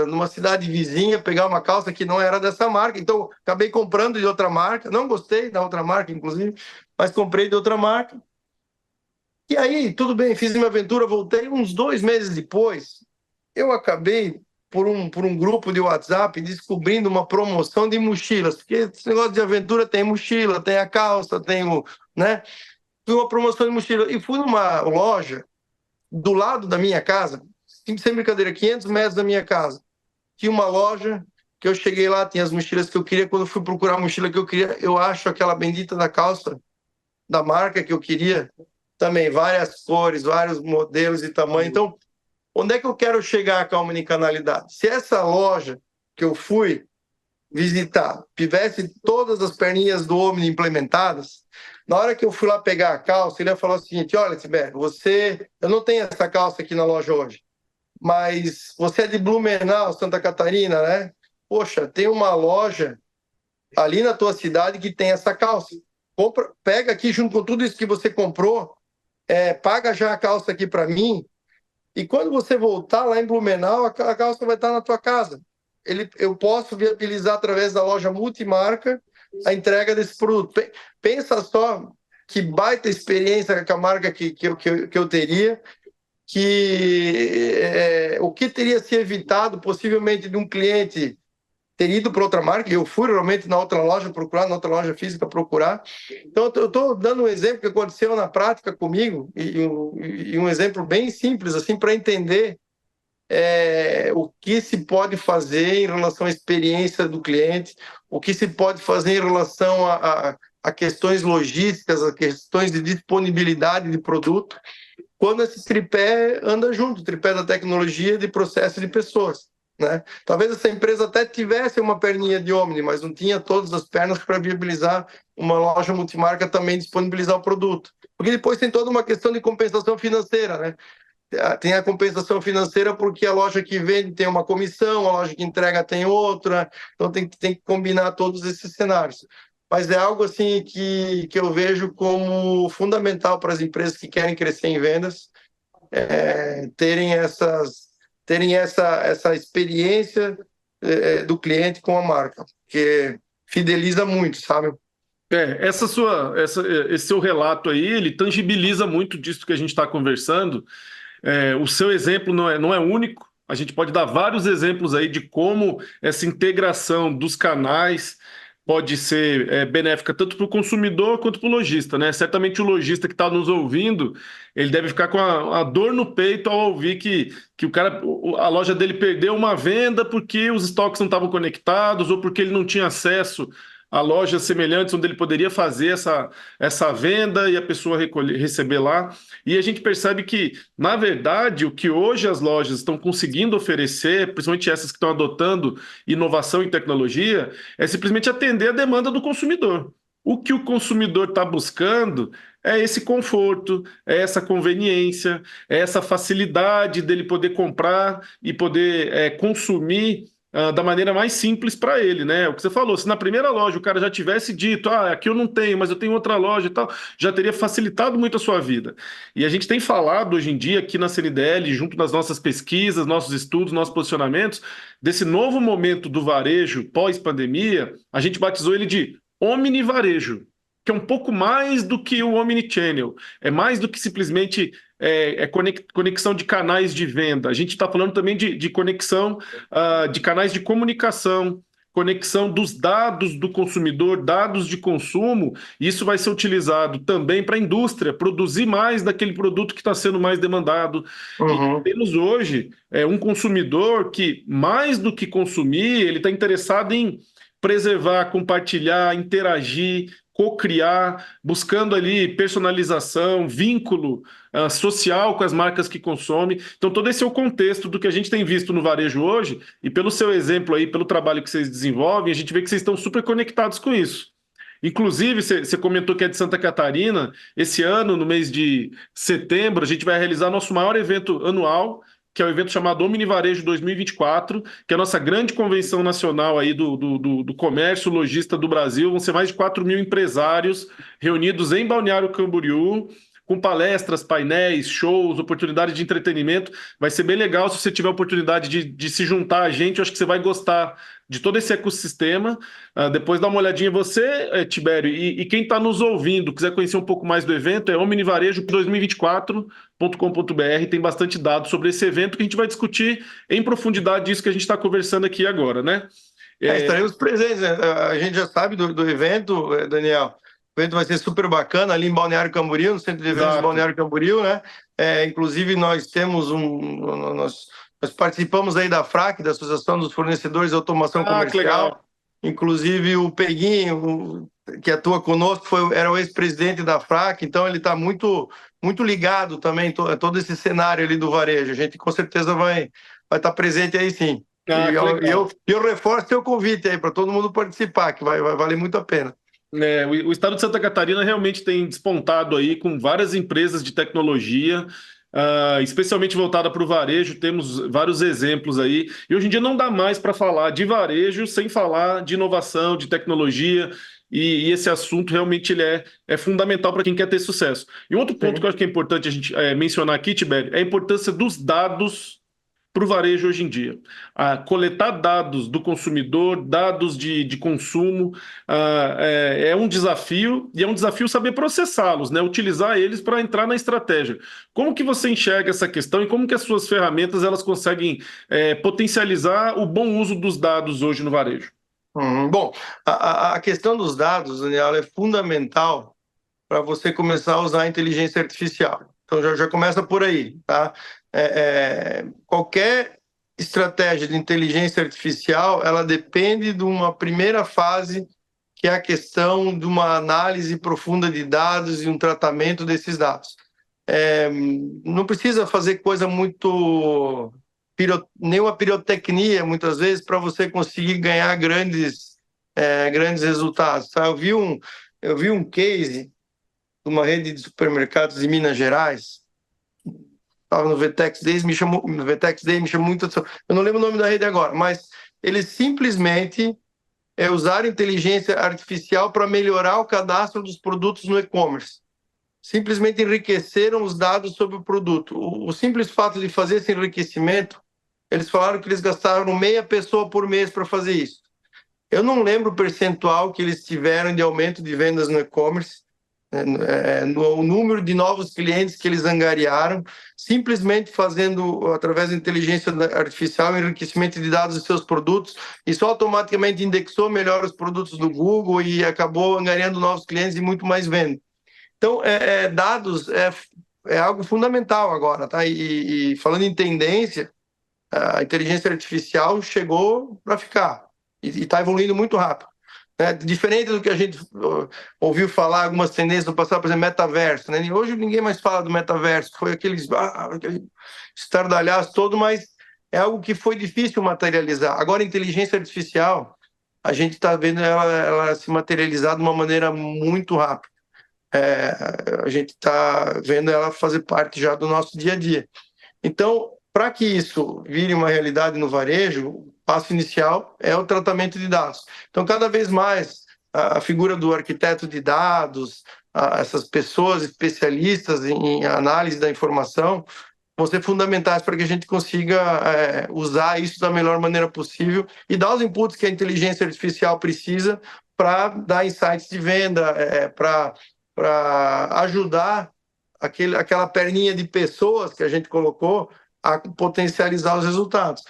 numa cidade vizinha, pegar uma calça que não era dessa marca, então acabei comprando de outra marca, não gostei da outra marca, inclusive, mas comprei de outra marca. E aí, tudo bem, fiz minha aventura, voltei uns 2 meses depois, eu acabei por um grupo de WhatsApp descobrindo uma promoção de mochilas, porque esse negócio de aventura tem mochila, tem a calça, tem né? Fui uma promoção de mochila e fui numa loja do lado da minha casa, sem brincadeira, 500 metros da minha casa. Tinha uma loja que eu cheguei lá, tinha as mochilas que eu queria. Quando eu fui procurar a mochila que eu queria, eu acho aquela bendita da calça da marca que eu queria, também várias cores, vários modelos e tamanho. Então, onde é que eu quero chegar com a omnicanalidade? Se essa loja que eu fui visitar tivesse todas as perninhas do Omni implementadas, na hora que eu fui lá pegar a calça, ele ia falar o seguinte: olha, Tiber, eu não tenho essa calça aqui na loja hoje, mas você é de Blumenau, Santa Catarina, né? Poxa, tem uma loja ali na tua cidade que tem essa calça. Pega aqui junto com tudo isso que você comprou, paga já a calça aqui para mim, e quando você voltar lá em Blumenau, a calça vai estar na tua casa. Eu posso viabilizar através da loja multimarca a entrega desse produto. Pensa só que baita experiência com a marca que eu teria, o que teria se evitado possivelmente de um cliente ter ido para outra marca. Eu fui realmente na outra loja procurar, na outra loja física procurar. Então, eu estou dando um exemplo que aconteceu na prática comigo, e um exemplo bem simples, assim, para entender o que se pode fazer em relação à experiência do cliente, o que se pode fazer em relação a questões logísticas, a questões de disponibilidade de produto, quando esse tripé anda junto, o tripé da tecnologia, de processo e de pessoas, né? Talvez essa empresa até tivesse uma perninha de Omni, mas não tinha todas as pernas para viabilizar uma loja multimarca também disponibilizar o produto. Porque depois tem toda uma questão de compensação financeira, né? Tem a compensação financeira porque a loja que vende tem uma comissão, a loja que entrega tem outra, então tem que combinar todos esses cenários. Mas é algo assim que eu vejo como fundamental para as empresas que querem crescer em vendas, terem essa experiência do cliente com a marca, porque fideliza muito, sabe? Esse seu relato aí, ele tangibiliza muito disso que a gente está conversando. O seu exemplo não é único, a gente pode dar vários exemplos aí de como essa integração dos canais pode ser benéfica tanto para o consumidor quanto para o lojista, né? Certamente o lojista que está nos ouvindo, ele deve ficar com a dor no peito ao ouvir que a loja dele perdeu uma venda porque os estoques não estavam conectados ou porque ele não tinha acesso a lojas semelhantes onde ele poderia fazer essa venda e a pessoa receber lá. E a gente percebe que, na verdade, o que hoje as lojas estão conseguindo oferecer, principalmente essas que estão adotando inovação em tecnologia, é simplesmente atender a demanda do consumidor. O que o consumidor está buscando é esse conforto, é essa conveniência, é essa facilidade dele poder comprar e poder consumir da maneira mais simples para ele, né? O que você falou, se na primeira loja o cara já tivesse dito, aqui eu não tenho, mas eu tenho outra loja e tal, já teria facilitado muito a sua vida. E a gente tem falado hoje em dia aqui na CNDL, junto nas nossas pesquisas, nossos estudos, nossos posicionamentos, desse novo momento do varejo pós-pandemia, a gente batizou ele de omnivarejo, que é um pouco mais do que o omnichannel, é mais do que simplesmente conexão de canais de venda. A gente está falando também de conexão de canais de comunicação, conexão dos dados do consumidor, dados de consumo. Isso vai ser utilizado também para a indústria, produzir mais daquele produto que está sendo mais demandado. Uhum. E temos hoje um consumidor que, mais do que consumir, ele está interessado em preservar, compartilhar, interagir, co-criar, buscando ali personalização, vínculo social com as marcas que consome. Então, todo esse é o contexto do que a gente tem visto no varejo hoje, e pelo seu exemplo aí, pelo trabalho que vocês desenvolvem, a gente vê que vocês estão super conectados com isso. Inclusive, você comentou que é de Santa Catarina. Esse ano, no mês de setembro, a gente vai realizar nosso maior evento anual, que é o evento chamado Omnivarejo 2024, que é a nossa grande convenção nacional aí do comércio lojista do Brasil. Vão ser mais de 4.000 empresários reunidos em Balneário Camboriú, com palestras, painéis, shows, oportunidades de entretenimento. Vai ser bem legal se você tiver a oportunidade de se juntar a gente. Eu acho que você vai gostar de todo esse ecossistema. Depois dá uma olhadinha você, Tibério, e quem está nos ouvindo, quiser conhecer um pouco mais do evento, é omnivarejo2024.com.br. Tem bastante dados sobre esse evento que a gente vai discutir em profundidade isso que a gente está conversando aqui agora, né? Estaremos presentes, né? A gente já sabe do evento, Daniel. O evento vai ser super bacana ali em Balneário Camboriú, no Centro de Eventos de Balneário Camboriú, né? Inclusive, nós temos nós participamos aí da FRAC, da Associação dos Fornecedores de Automação Comercial. Inclusive, o Peguinho, que atua conosco, era o ex-presidente da FRAC, então ele está muito, muito ligado também a todo esse cenário ali do varejo. A gente com certeza vai estar presente aí, sim. Eu reforço o seu convite aí para todo mundo participar, que vai valer muito a pena. O estado de Santa Catarina realmente tem despontado aí com várias empresas de tecnologia, especialmente voltada para o varejo. Temos vários exemplos aí, e hoje em dia não dá mais para falar de varejo sem falar de inovação, de tecnologia, e esse assunto realmente ele é fundamental para quem quer ter sucesso. E outro ponto que eu acho que é importante a gente mencionar aqui, Tibério, é a importância dos dados para o varejo hoje em dia. Coletar dados do consumidor, dados de consumo, é um desafio, e é um desafio saber processá-los, né? Utilizar eles para entrar na estratégia. Como que você enxerga essa questão e como que as suas ferramentas elas conseguem potencializar o bom uso dos dados hoje no varejo? Bom, a questão dos dados, Daniel, é fundamental para você começar a usar a inteligência artificial. Então, já começa por aí, tá? Qualquer estratégia de inteligência artificial, ela depende de uma primeira fase, que é a questão de uma análise profunda de dados e um tratamento desses dados. Não precisa fazer coisa muito... nenhuma pirotecnia, muitas vezes, para você conseguir ganhar grandes resultados. Tá? Eu vi um case de uma rede de supermercados em Minas Gerais, estava no Vetex Day, me chamou muito atenção. Eu não lembro o nome da rede agora, mas eles simplesmente usaram inteligência artificial para melhorar o cadastro dos produtos no e-commerce. Simplesmente enriqueceram os dados sobre o produto. O simples fato de fazer esse enriquecimento, eles falaram que eles gastaram meia pessoa por mês para fazer isso. Eu não lembro o percentual que eles tiveram de aumento de vendas no e-commerce, o número de novos clientes que eles angariaram, simplesmente fazendo, através da inteligência artificial, enriquecimento de dados dos seus produtos. Isso automaticamente indexou melhor os produtos do Google e acabou angariando novos clientes e muito mais venda. Então, dados é algo fundamental agora, tá? E falando em tendência, a inteligência artificial chegou para ficar e está evoluindo muito rápido. Diferente do que a gente ouviu falar, algumas tendências no passado, por exemplo, metaverso. Né? Hoje ninguém mais fala do metaverso, foi aquele estardalhaço todo, mas é algo que foi difícil materializar. Agora, a inteligência artificial, a gente está vendo ela se materializar de uma maneira muito rápida. A gente está vendo ela fazer parte já do nosso dia a dia. Então, para que isso vire uma realidade no varejo, o passo inicial é o tratamento de dados. Então, cada vez mais, a figura do arquiteto de dados, essas pessoas especialistas em análise da informação, vão ser fundamentais para que a gente consiga usar isso da melhor maneira possível e dar os inputs que a inteligência artificial precisa para dar insights de venda, para ajudar aquela perninha de pessoas que a gente colocou a potencializar os resultados.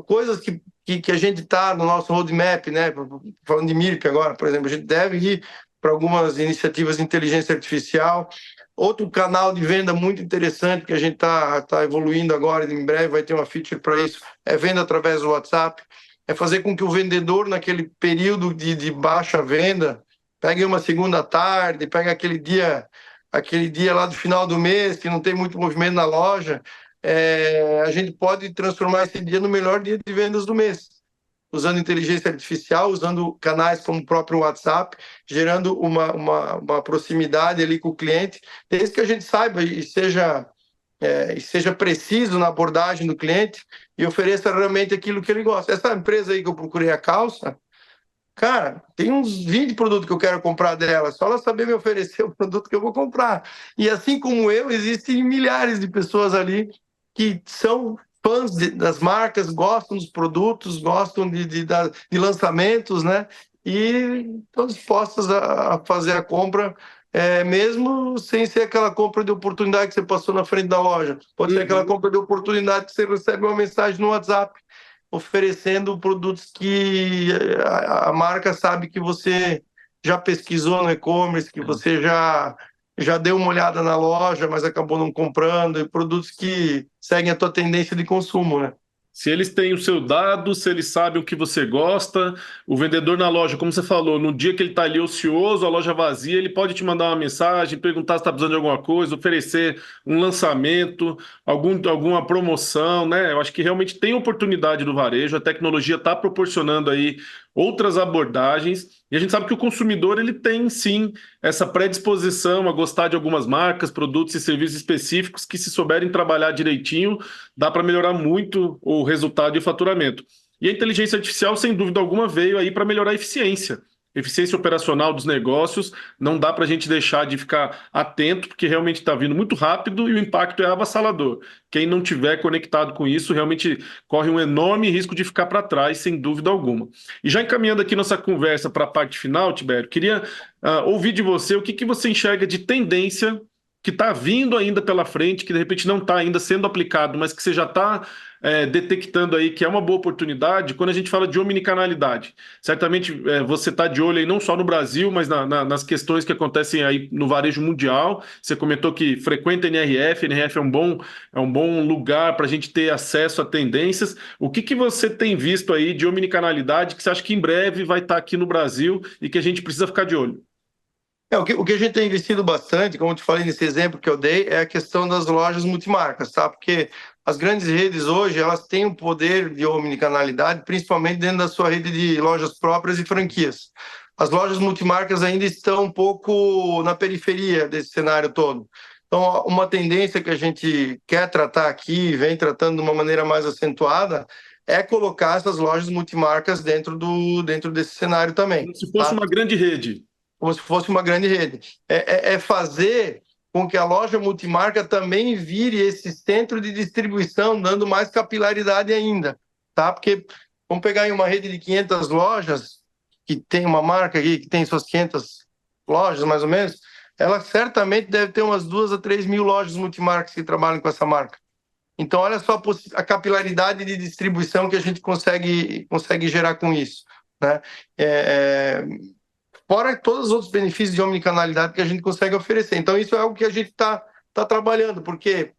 Coisas que a gente está no nosso roadmap, né? Falando de MIRP agora, por exemplo, a gente deve ir para algumas iniciativas de inteligência artificial. Outro canal de venda muito interessante que a gente está evoluindo agora, em breve vai ter uma feature para isso, é venda através do WhatsApp, é fazer com que o vendedor, naquele período de baixa venda, pegue uma segunda tarde, pegue aquele dia lá do final do mês, que não tem muito movimento na loja, a gente pode transformar esse dia no melhor dia de vendas do mês, usando inteligência artificial, usando canais como o próprio WhatsApp, gerando uma proximidade ali com o cliente, desde que a gente saiba e seja preciso na abordagem do cliente e ofereça realmente aquilo que ele gosta. Essa empresa aí que eu procurei a calça, cara, tem uns 20 produtos que eu quero comprar dela, só ela saber me oferecer o produto que eu vou comprar. E assim como eu, existem milhares de pessoas ali que são fãs das marcas, gostam dos produtos, gostam de lançamentos, né? E estão dispostas a fazer a compra, mesmo sem ser aquela compra de oportunidade que você passou na frente da loja. Pode ser aquela compra de oportunidade que você recebe uma mensagem no WhatsApp, oferecendo produtos que a marca sabe que você já pesquisou no e-commerce, que você já deu uma olhada na loja, mas acabou não comprando, e produtos que seguem a tua tendência de consumo, né? Se eles têm o seu dado, se eles sabem o que você gosta, o vendedor na loja, como você falou, no dia que ele está ali ocioso, a loja vazia, ele pode te mandar uma mensagem, perguntar se está precisando de alguma coisa, oferecer um lançamento, alguma promoção, né? Eu acho que realmente tem oportunidade do varejo, a tecnologia está proporcionando aí outras abordagens, e a gente sabe que o consumidor ele tem sim essa predisposição a gostar de algumas marcas, produtos e serviços específicos que, se souberem trabalhar direitinho, dá para melhorar muito o resultado e o faturamento. E a inteligência artificial, sem dúvida alguma, veio aí para melhorar a eficiência operacional dos negócios. Não dá para a gente deixar de ficar atento, porque realmente está vindo muito rápido e o impacto é avassalador. Quem não tiver conectado com isso realmente corre um enorme risco de ficar para trás, sem dúvida alguma. E já encaminhando aqui nossa conversa para a parte final, Tibério, queria ouvir de você o que você enxerga de tendência que está vindo ainda pela frente, que de repente não está ainda sendo aplicado, mas que você já está detectando aí que é uma boa oportunidade quando a gente fala de omnicanalidade. Certamente você está de olho aí não só no Brasil, mas nas questões que acontecem aí no varejo mundial. Você comentou que frequenta NRF, NRF é um bom lugar para a gente ter acesso a tendências. O que você tem visto aí de omnicanalidade que você acha que em breve vai estar aqui no Brasil e que a gente precisa ficar de olho? O que a gente tem investido bastante, como eu te falei nesse exemplo que eu dei, é a questão das lojas multimarcas, tá? Porque as grandes redes hoje, elas têm um poder de omnicanalidade, principalmente dentro da sua rede de lojas próprias e franquias. As lojas multimarcas ainda estão um pouco na periferia desse cenário todo. Então, uma tendência que a gente quer tratar aqui, vem tratando de uma maneira mais acentuada, é colocar essas lojas multimarcas dentro desse cenário também. Como se fosse uma grande rede. Como se fosse uma grande rede. É fazer com que a loja multimarca também vire esse centro de distribuição, dando mais capilaridade ainda, tá? Porque vamos pegar em uma rede de 500 lojas, que tem uma marca aqui, que tem suas 500 lojas, mais ou menos, ela certamente deve ter umas 2 a 3 mil lojas multimarcas que trabalham com essa marca. Então, olha só a capilaridade de distribuição que a gente consegue gerar com isso, né? Fora todos os outros benefícios de omnicanalidade que a gente consegue oferecer. Então, isso é algo que a gente está trabalhando, porque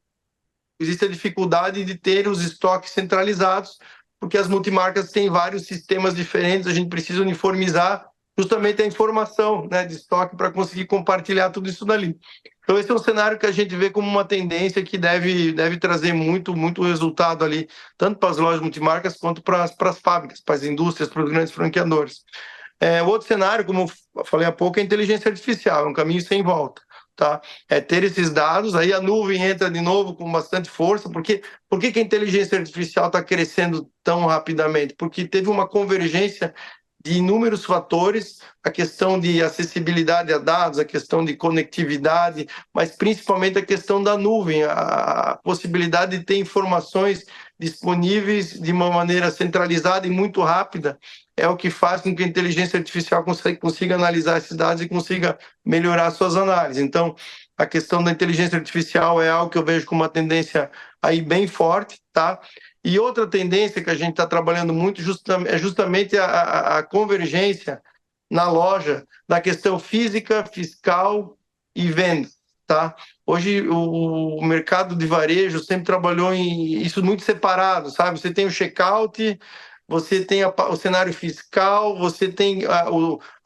existe a dificuldade de ter os estoques centralizados, porque as multimarcas têm vários sistemas diferentes, a gente precisa uniformizar justamente a informação, né, de estoque para conseguir compartilhar tudo isso dali. Então, esse é um cenário que a gente vê como uma tendência que deve trazer muito resultado ali, tanto para as lojas multimarcas quanto para as fábricas, para as indústrias, para os grandes franqueadores. O outro cenário, como eu falei há pouco, é a inteligência artificial, é um caminho sem volta, tá? É ter esses dados, aí a nuvem entra de novo com bastante força. Por que a inteligência artificial está crescendo tão rapidamente? Porque teve uma convergência de inúmeros fatores, a questão de acessibilidade a dados, a questão de conectividade, mas principalmente a questão da nuvem, a possibilidade de ter informações disponíveis de uma maneira centralizada e muito rápida, é o que faz com que a inteligência artificial consiga analisar esses dados e consiga melhorar suas análises. Então, a questão da inteligência artificial é algo que eu vejo como uma tendência aí bem forte, tá? E outra tendência que a gente está trabalhando muito é justamente a convergência na loja da questão física, fiscal e venda, tá? Hoje o mercado de varejo sempre trabalhou em isso muito separado, sabe? Você tem o checkout, você tem o cenário fiscal, você tem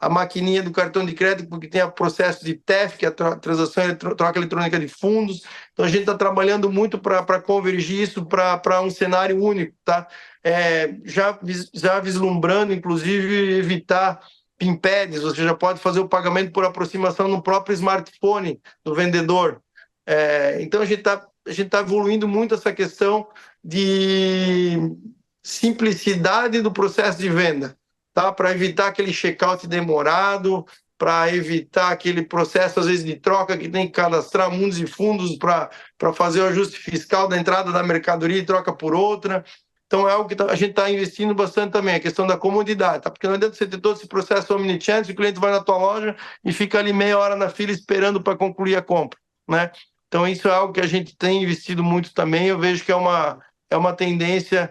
a maquininha do cartão de crédito, porque tem o processo de TEF, que é a transação troca eletrônica de fundos. Então, a gente está trabalhando muito para convergir isso para um cenário único, tá? Já vislumbrando, inclusive, evitar PIN-PADs, você já pode fazer o pagamento por aproximação no próprio smartphone do vendedor. Então, a gente tá evoluindo muito essa questão de simplicidade do processo de venda, tá? Para evitar aquele checkout demorado, para evitar aquele processo, às vezes, de troca que tem que cadastrar mundos e fundos para fazer o ajuste fiscal da entrada da mercadoria e troca por outra. Então, é algo que a gente está investindo bastante também, a questão da comodidade, tá? Porque não adianta você ter todo esse processo omnichannel, se o cliente vai na tua loja e fica ali meia hora na fila esperando para concluir a compra, né? Então, isso é algo que a gente tem investido muito também. Eu vejo que é uma tendência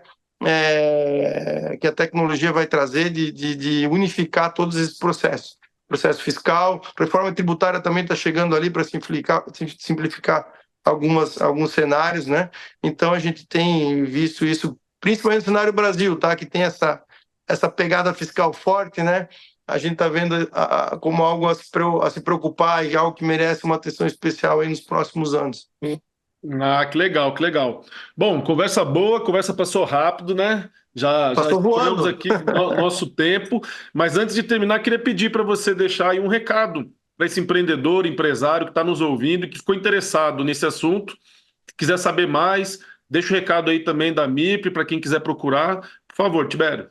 que a tecnologia vai trazer de unificar todos esses processos. Processo fiscal, reforma tributária também está chegando ali para simplificar alguns cenários, né? Então, a gente tem visto isso, principalmente no cenário Brasil, tá? Que tem essa pegada fiscal forte, né? A gente está vendo como algo a se preocupar e algo que merece uma atenção especial aí nos próximos anos. Ah, que legal, que legal. Bom, conversa boa, conversa passou rápido, né? Já estouramos aqui nosso tempo, mas antes de terminar, queria pedir para você deixar aí um recado para esse empreendedor, empresário que está nos ouvindo e que ficou interessado nesse assunto, quiser saber mais, deixa o recado aí também da MIP para quem quiser procurar. Por favor, Tibério.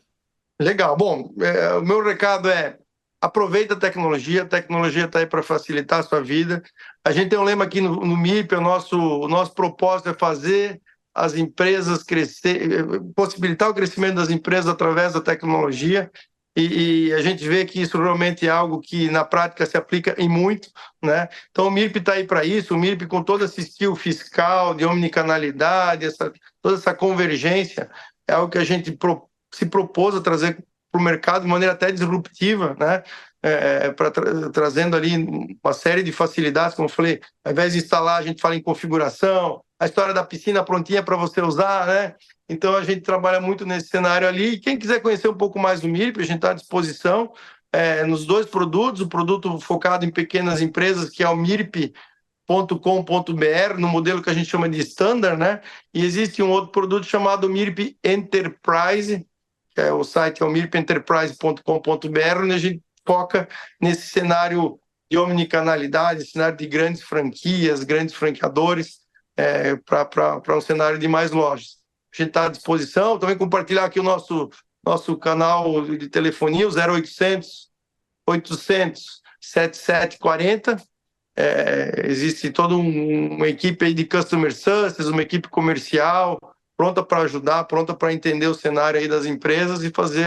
Legal. Bom, o meu recado é: aproveita a tecnologia está aí para facilitar a sua vida. A gente tem um lema aqui no MIP, o nosso propósito é fazer as empresas crescer, possibilitar o crescimento das empresas através da tecnologia, e a gente vê que isso realmente é algo que na prática se aplica em muito, né? Então o MIP está aí para isso, o MIP com todo esse skill fiscal, de omnicanalidade, toda essa convergência é algo que a gente se propôs a trazer para o mercado de maneira até disruptiva, né? Trazendo ali uma série de facilidades, como eu falei, ao invés de instalar, a gente fala em configuração, a história da piscina prontinha para você usar, né? Então a gente trabalha muito nesse cenário ali. E quem quiser conhecer um pouco mais do MIRP, a gente está à disposição nos 2 produtos, o produto focado em pequenas empresas, que é o mirp.com.br, no modelo que a gente chama de standard, né? E existe um outro produto chamado MIRP Enterprise, que o site é o mirpenterprise.com.br, onde a gente foca nesse cenário de omnicanalidade, cenário de grandes franquias, grandes franqueadores, para um cenário de mais lojas. A gente está à disposição, também compartilhar aqui o nosso canal de telefonia, o 0800 800 7740. Existe toda uma equipe aí de Customer Success, uma equipe comercial, pronta para ajudar, pronta para entender o cenário aí das empresas e fazer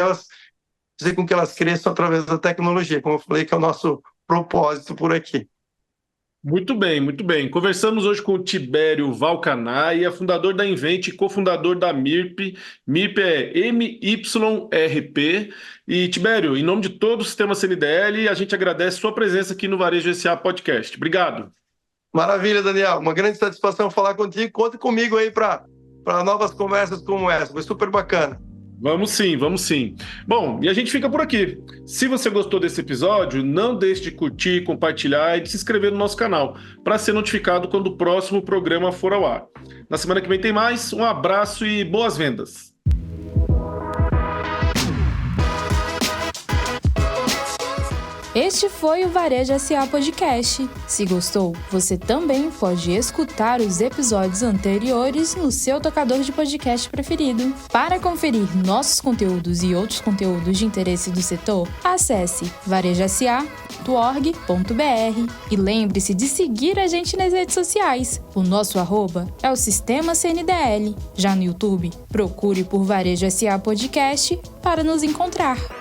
com que elas cresçam através da tecnologia, como eu falei, que é o nosso propósito por aqui. Muito bem, muito bem. Conversamos hoje com o Tibério Valcanaia, fundador da Invent e cofundador da MIRP. MIRP é MYRP. E, Tibério, em nome de todo o Sistema CNDL, a gente agradece sua presença aqui no Varejo SA Podcast. Obrigado. Maravilha, Daniel. Uma grande satisfação falar contigo. Conta comigo aí para novas conversas como essa. Foi super bacana. Vamos sim, vamos sim. Bom, e a gente fica por aqui. Se você gostou desse episódio, não deixe de curtir, compartilhar e de se inscrever no nosso canal para ser notificado quando o próximo programa for ao ar. Na semana que vem tem mais. Um abraço e boas vendas! Este foi o Varejo SA Podcast. Se gostou, você também pode escutar os episódios anteriores no seu tocador de podcast preferido. Para conferir nossos conteúdos e outros conteúdos de interesse do setor, acesse varejasa.org.br e lembre-se de seguir a gente nas redes sociais. O nosso @ é o Sistema CNDL. Já no YouTube, procure por Varejo SA Podcast para nos encontrar.